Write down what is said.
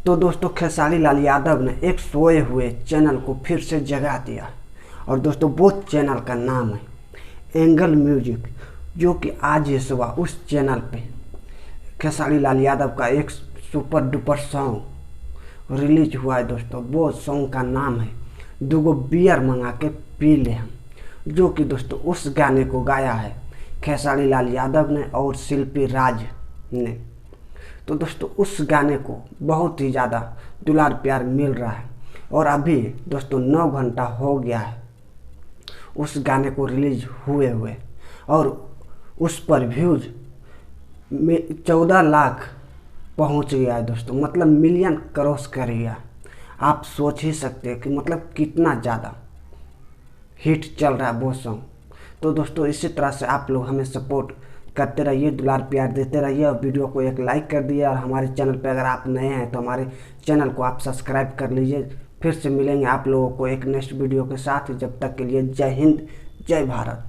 तो दोस्तों खेसारी लाल यादव ने एक सोए हुए चैनल को फिर से जगा दिया और दोस्तों वो चैनल का नाम है एंगल म्यूजिक, जो कि आज ही सुबह उस चैनल पे खेसारी लाल यादव का एक सुपर डुपर सॉन्ग रिलीज हुआ है दोस्तों। वो सॉन्ग का नाम है दुगो बियर मंगा के पी ले हम, जो कि दोस्तों उस गाने को गाया है खेसारी लाल यादव ने और शिल्पी राज ने। तो दोस्तों उस गाने को बहुत ही ज़्यादा दुलार प्यार मिल रहा है और अभी दोस्तों 9 घंटा हो गया है उस गाने को रिलीज हुए और उस पर व्यूज में 14 लाख पहुंच गया है दोस्तों, मतलब मिलियन क्रॉस कर गया। आप सोच ही सकते हैं कि मतलब कितना ज़्यादा हिट चल रहा है वो सॉन्ग। तो दोस्तों इसी तरह से आप लोग हमें सपोर्ट करते रहिए, दुलार प्यार देते रहिए और वीडियो को एक लाइक कर दिए। और हमारे चैनल पे अगर आप नए हैं तो हमारे चैनल को आप सब्सक्राइब कर लीजिए। फिर से मिलेंगे आप लोगों को एक नेक्स्ट वीडियो के साथ। जब तक के लिए जय हिंद, जय भारत।